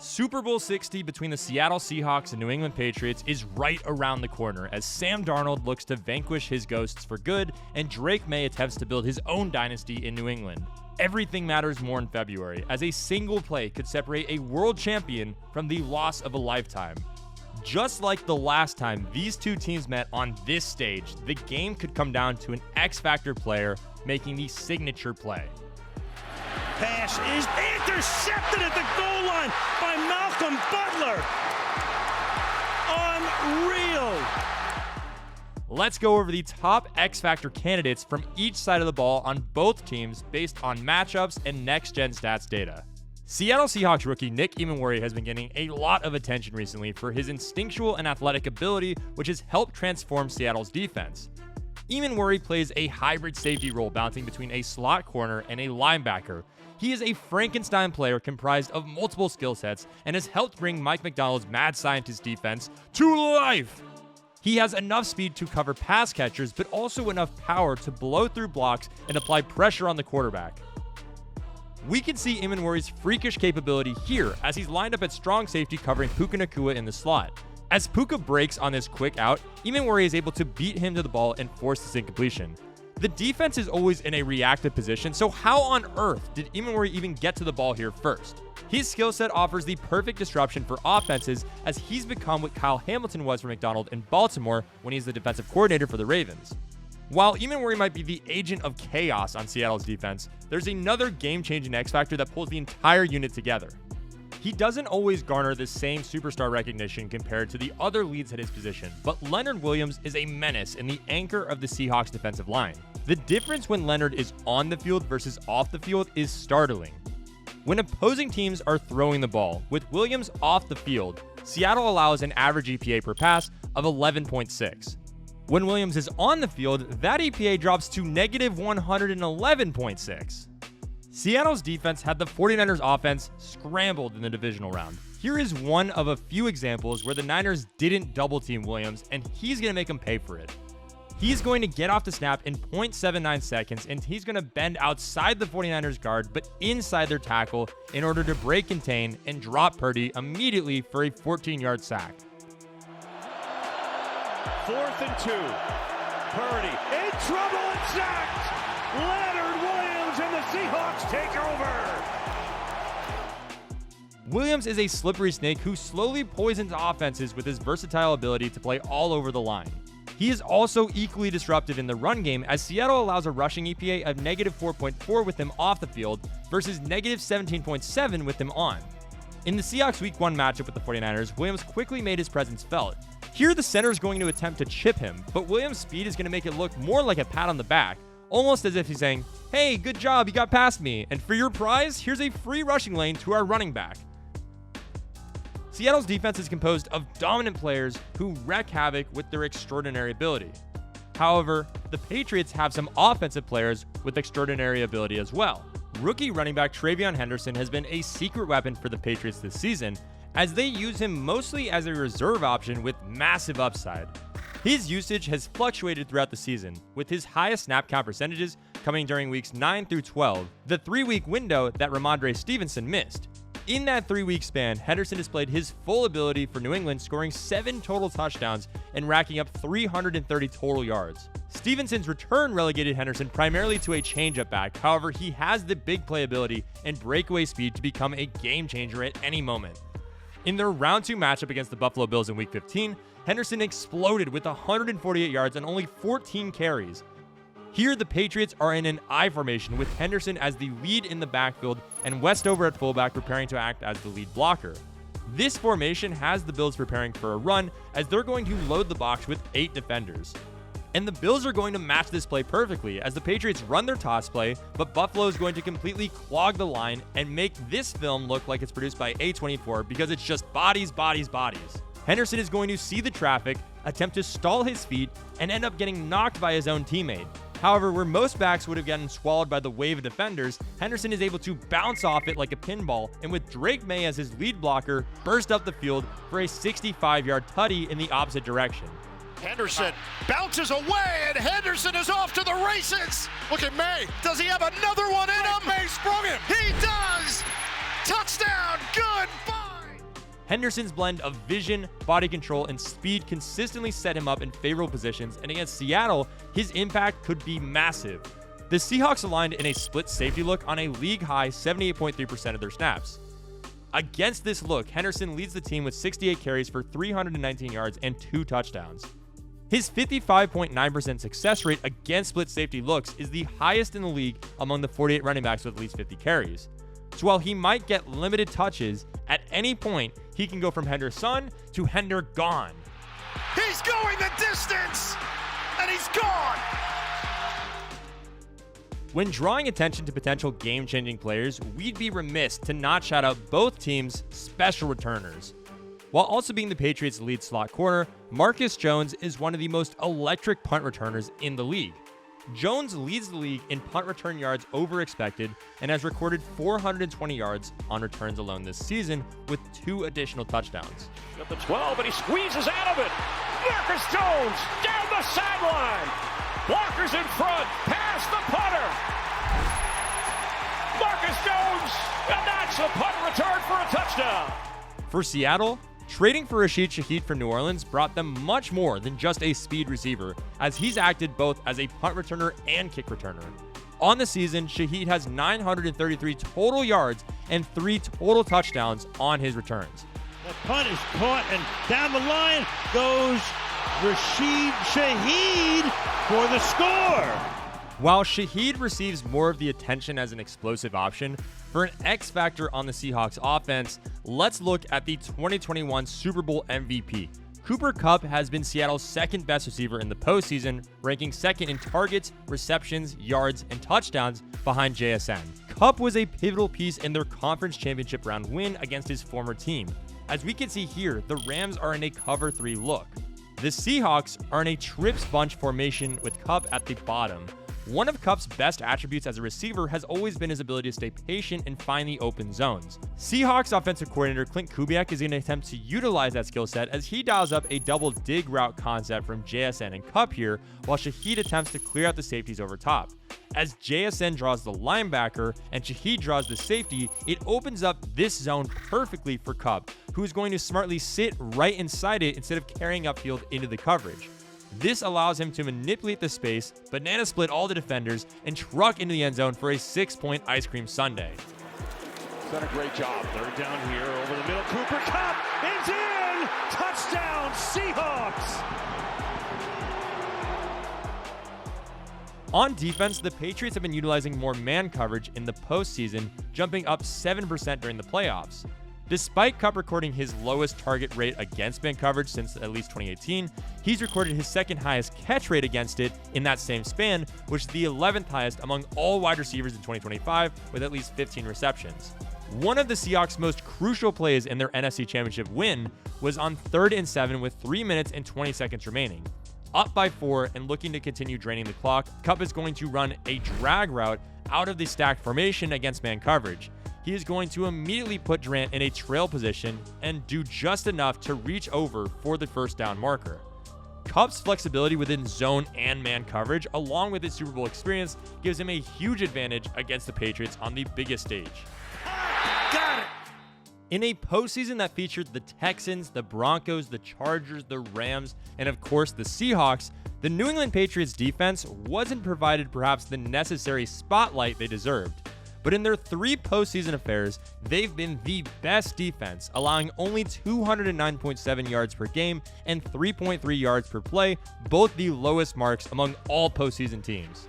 Super Bowl 60 between the Seattle Seahawks and New England Patriots is right around the corner as Sam Darnold looks to vanquish his ghosts for good and Drake May attempts to build his own dynasty in New England. Everything matters more in February, as a single play could separate a world champion from the loss of a lifetime. Just like the last time these two teams met on this stage, the game could come down to an X-Factor player making the signature play. Pass is intercepted at the goal line by Malcolm Butler. Unreal. Let's go over the top X-Factor candidates from each side of the ball on both teams based on matchups and next-gen stats data. Seattle Seahawks rookie Nick Emenworry has been getting a lot of attention recently for his instinctual and athletic ability, which has helped transform Seattle's defense. Emenworry plays a hybrid safety role bouncing between a slot corner and a linebacker. He is a Frankenstein player comprised of multiple skill sets and has helped bring Mike Macdonald's mad scientist defense to life. He has enough speed to cover pass catchers, but also enough power to blow through blocks and apply pressure on the quarterback. We can see Emenworry's freakish capability here as he's lined up at strong safety covering Puka Nacua in the slot. As Puka breaks on this quick out, Emenworry is able to beat him to the ball and force this incompletion. The defense is always in a reactive position, so how on earth did Emenworry even get to the ball here first? His skill set offers the perfect disruption for offenses as he's become what Kyle Hamilton was for McDonald in Baltimore when he's the defensive coordinator for the Ravens. While Emenworry might be the agent of chaos on Seattle's defense, there's another game-changing X-Factor that pulls the entire unit together. He doesn't always garner the same superstar recognition compared to the other leads at his position, but Leonard Williams is a menace and the anchor of the Seahawks defensive line. The difference when Leonard is on the field versus off the field is startling. When opposing teams are throwing the ball, with Williams off the field, Seattle allows an average EPA per pass of 11.6. When Williams is on the field, that EPA drops to negative 111.6. Seattle's defense had the 49ers offense scrambled in the divisional round. Here is one of a few examples where the Niners didn't double team Williams, and he's going to make him pay for it. He's going to get off the snap in 0.79 seconds, and he's going to bend outside the 49ers guard, but inside their tackle in order to break contain and drop Purdy immediately for a 14-yard sack. 4th and 2. Purdy in trouble and sacked. Leonard Williams and the Seahawks take over. Williams is a slippery snake who slowly poisons offenses with his versatile ability to play all over the line. He is also equally disruptive in the run game as Seattle allows a rushing EPA of negative 4.4 with him off the field versus negative 17.7 with him on. In the Seahawks Week 1 matchup with the 49ers, Williams quickly made his presence felt. Here the center is going to attempt to chip him, but Williams' speed is going to make it look more like a pat on the back, almost as if he's saying, "Hey, good job, you got past me, and for your prize, here's a free rushing lane to our running back." Seattle's defense is composed of dominant players who wreak havoc with their extraordinary ability. However, the Patriots have some offensive players with extraordinary ability as well. Rookie running back Travion Henderson has been a secret weapon for the Patriots this season, as they use him mostly as a reserve option with massive upside. His usage has fluctuated throughout the season, with his highest snap count percentages coming during weeks 9 through 12, the 3-week window that Ramondre Stevenson missed. In that 3-week span, Henderson displayed his full ability for New England, scoring 7 total touchdowns and racking up 330 total yards. Stevenson's return relegated Henderson primarily to a changeup back. However, he has the big playability and breakaway speed to become a game changer at any moment. In their round 2 matchup against the Buffalo Bills in Week 15, Henderson exploded with 148 yards and only 14 carries. Here, the Patriots are in an I formation with Henderson as the lead in the backfield and Westover at fullback preparing to act as the lead blocker. This formation has the Bills preparing for a run as they're going to load the box with 8 defenders. And the Bills are going to match this play perfectly as the Patriots run their toss play, but Buffalo is going to completely clog the line and make this film look like it's produced by A24 because it's just bodies, bodies, bodies. Henderson is going to see the traffic, attempt to stall his feet, and end up getting knocked by his own teammate. However, where most backs would have gotten swallowed by the wave of defenders, Henderson is able to bounce off it like a pinball, and with Drake May as his lead blocker, burst up the field for a 65-yard tutty in the opposite direction. Henderson bounces away, and Henderson is off to the races. Look at May. Does he have another one in him? May sprung him. He does. Touchdown. Goodbye. Henderson's blend of vision, body control, and speed consistently set him up in favorable positions, and against Seattle, his impact could be massive. The Seahawks aligned in a split safety look on a league-high 78.3% of their snaps. Against this look, Henderson leads the team with 68 carries for 319 yards and 2 touchdowns. His 55.9% success rate against split safety looks is the highest in the league among the 48 running backs with at least 50 carries. So while he might get limited touches, at any point, he can go from Henderson to Hender gone. He's going the distance, and he's gone. When drawing attention to potential game-changing players, we'd be remiss to not shout out both teams' special returners. While also being the Patriots' lead slot corner, Marcus Jones is one of the most electric punt returners in the league. Jones leads the league in punt return yards over expected and has recorded 420 yards on returns alone this season with 2 additional touchdowns. At the 12, and he squeezes out of it. Marcus Jones down the sideline. Blockers in front, past the punter. Marcus Jones, and that's a punt return for a touchdown. For Seattle, trading for Rashid Shaheed from New Orleans brought them much more than just a speed receiver, as he's acted both as a punt returner and kick returner. On the season, Shaheed has 933 total yards and 3 total touchdowns on his returns. The punt is caught, and down the line goes Rashid Shaheed for the score. While Shaheed receives more of the attention as an explosive option, for an X factor on the Seahawks offense, let's look at the 2021 Super Bowl MVP. Cooper Kupp has been Seattle's second best receiver in the postseason, ranking second in targets, receptions, yards, and touchdowns behind JSN. Kupp was a pivotal piece in their conference championship round win against his former team. As we can see here, the Rams are in a cover 3 look. The Seahawks are in a trips bunch formation with Kupp at the bottom. One of Kupp's best attributes as a receiver has always been his ability to stay patient and find the open zones. Seahawks offensive coordinator Clint Kubiak is going to attempt to utilize that skill set as he dials up a double dig route concept from JSN and Kupp here, while Shaheed attempts to clear out the safeties over top. As JSN draws the linebacker and Shaheed draws the safety, it opens up this zone perfectly for Kupp, who is going to smartly sit right inside it instead of carrying upfield into the coverage. This allows him to manipulate the space, banana split all the defenders, and truck into the end zone for a 6-point ice cream sundae. He's done a great job. Third down here over the middle. Cooper Kupp is in. Touchdown, Seahawks. On defense, the Patriots have been utilizing more man coverage in the postseason, jumping up 7% during the playoffs. Despite Kupp recording his lowest target rate against man coverage since at least 2018, he's recorded his second highest catch rate against it in that same span, which is the 11th highest among all wide receivers in 2025 with at least 15 receptions. One of the Seahawks' most crucial plays in their NFC Championship win was on 3rd and 7 with 3 minutes and 20 seconds remaining. Up by 4 and looking to continue draining the clock, Kupp is going to run a drag route out of the stacked formation against man coverage. He is going to immediately put Durant in a trail position and do just enough to reach over for the first down marker. Kupp's flexibility within zone and man coverage, along with his Super Bowl experience, gives him a huge advantage against the Patriots on the biggest stage. Got it. In a postseason that featured the Texans, the Broncos, the Chargers, the Rams, and of course the Seahawks, the New England Patriots defense wasn't provided perhaps the necessary spotlight they deserved. But in their 3 postseason affairs, they've been the best defense, allowing only 209.7 yards per game and 3.3 yards per play, both the lowest marks among all postseason teams.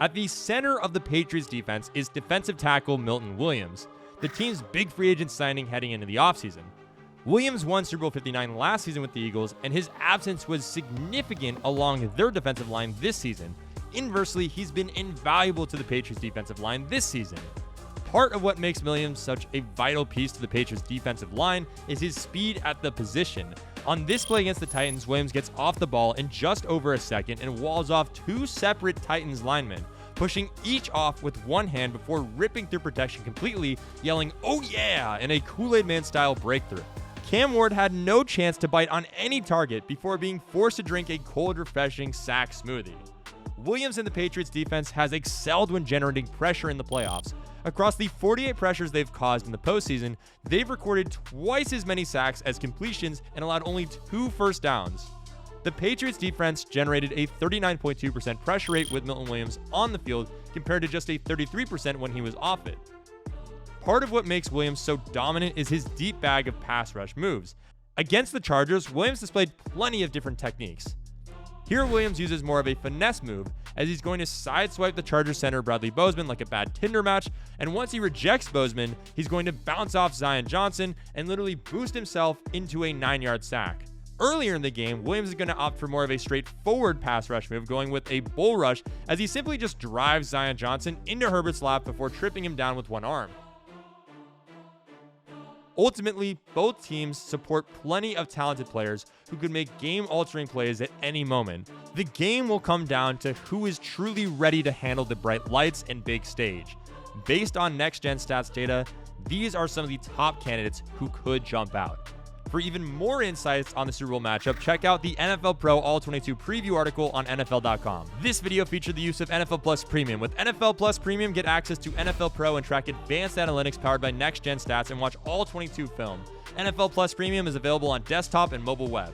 At the center of the Patriots defense is defensive tackle Milton Williams, the team's big free agent signing heading into the offseason. Williams won Super Bowl 59 last season with the Eagles, and his absence was significant along their defensive line this season. Inversely, he's been invaluable to the Patriots defensive line this season. Part of what makes Williams such a vital piece to the Patriots defensive line is his speed at the position. On this play against the Titans, Williams gets off the ball in just over a second and walls off 2 separate Titans linemen, pushing each off with one hand before ripping through protection completely, yelling, "Oh yeah!" in a Kool-Aid Man style breakthrough. Cam Ward had no chance to bite on any target before being forced to drink a cold, refreshing sack smoothie. Williams and the Patriots defense has excelled when generating pressure in the playoffs. Across the 48 pressures they've caused in the postseason, they've recorded twice as many sacks as completions and allowed only 2 first downs. The Patriots defense generated a 39.2% pressure rate with Milton Williams on the field compared to just a 33% when he was off it. Part of what makes Williams so dominant is his deep bag of pass rush moves. Against the Chargers, Williams displayed plenty of different techniques. Here, Williams uses more of a finesse move, as he's going to sideswipe the Chargers center Bradley Bozeman like a bad Tinder match, and once he rejects Bozeman, he's going to bounce off Zion Johnson and literally boost himself into a 9-yard sack. Earlier in the game, Williams is going to opt for more of a straightforward pass rush move, going with a bull rush, as he simply just drives Zion Johnson into Herbert's lap before tripping him down with one arm. Ultimately, both teams support plenty of talented players who could make game-altering plays at any moment. The game will come down to who is truly ready to handle the bright lights and big stage. Based on next-gen stats data, these are some of the top candidates who could jump out. For even more insights on the Super Bowl matchup, check out the NFL Pro All-22 preview article on NFL.com. This video featured the use of NFL Plus Premium. With NFL Plus Premium, get access to NFL Pro and track advanced analytics powered by next-gen stats and watch All-22 film. NFL Plus Premium is available on desktop and mobile web.